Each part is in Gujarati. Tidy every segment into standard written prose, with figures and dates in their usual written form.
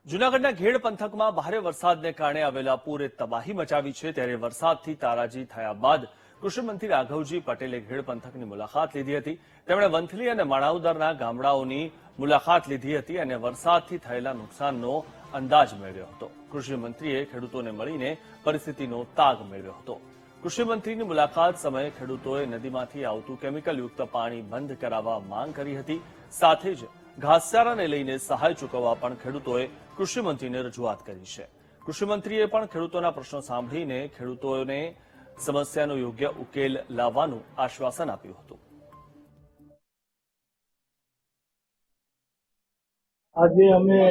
જૂનાગઢના ઘેડ પંથકમાં ભારે વરસાદને કારણે આવેલા પૂરે તબાહી મચાવી છે। ત્યારે વરસાદથી તારાજી થયા બાદ કૃષિમંત્રી રાઘવજી પટેલે ઘેડ પંથકની મુલાકાત લીધી હતી। તેમણે વંથલી અને માણાવદરના ગામડાઓની મુલાકાત લીધી હતી અને વરસાદથી થયેલા નુકસાનનો અંદાજ મેળવ્યો હતો। કૃષિમંત્રીએ ખેડૂતોને મળીને પરિસ્થિતિનો તાગ મેળવ્યો હતો। કૃષિમંત્રીની મુલાકાત સમયે ખેડૂતોએ નદીમાંથી આવતું કેમિકલયુક્ત પાણી બંધ કરાવવા માંગ કરી હતી। સાથે જ ઘાસચારાને લઈને સહાય ચૂકવવા પણ ખેડૂતોએ કૃષિમંત્રીને રજૂઆત કરી છે। કૃષિમંત્રીએ પણ ખેડૂતોના પ્રશ્નો સાંભળીને ખેડૂતોને સમસ્યાનો યોગ્ય ઉકેલ લાવવાનું આશ્વાસન આપ્યું હતું। આજે અમે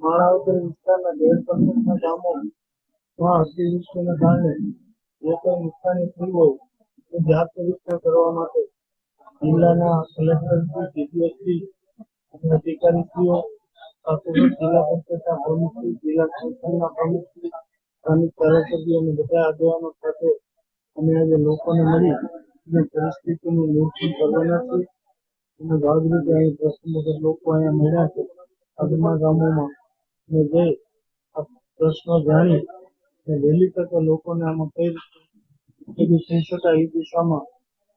માણાવદર વિસ્તારના ઘેડ પંથકના ગામોમાં અતિવૃષ્ટિના કારણે જે કોઈ નુકસાની થઈ હોય તે જાત પરીક્ષણ કરવા માટે જિલ્લાના કલેક્ટરશ્રી, ડીડીઓશ્રી અને અધિકારીશ્રીઓ સાથે જિલ્લા પંચાયતના પ્રમુખશ્રી, જિલ્લા પંચાયતના પ્રમુખશ્રી, સ્થાનિક ધારાસભ્યો અને બધા આગેવાનો સાથે અમે આજે લોકોને મળી અને પરિસ્થિતિનું નિરીક્ષણ કરવાના છીએ અને ભાગરૂપે અહીં પ્રશ્નો લોકો અહીંયા મળ્યા છે આગળના ગામોમાં અને જઈ આ પ્રશ્નો જાણી અને વહેલી તકે લોકોને આમાં કઈ રીતે થઈ શકાય એ દિશામાં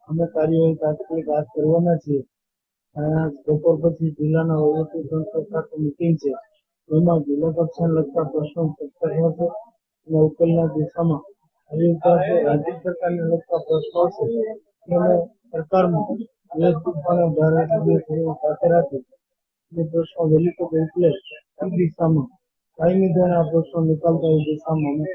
અમે કાર્યવાહી તાત્કાલિક હાથ કરવાના છીએ। બપોર પછી જિલ્લાના વહીવટીતંત્ર સાથે મિટિંગ છે, એમાં જિલ્લા કક્ષાને લગતા પ્રશ્નો ચર્ચા થશે અને ઉકેલના દિશામાં રાજ્ય સરકારને લગતા પ્રશ્નો છે એને સરકારમાં વ્યવસ્થિતપણે ધારાસભ્યો સાથે રાખી એ પ્રશ્નો વહેલી તકે ઉકેલે એ દિશામાં કાયમી ધોરણે આ પ્રશ્નો નિકાલ થાય એ દિશામાં અમે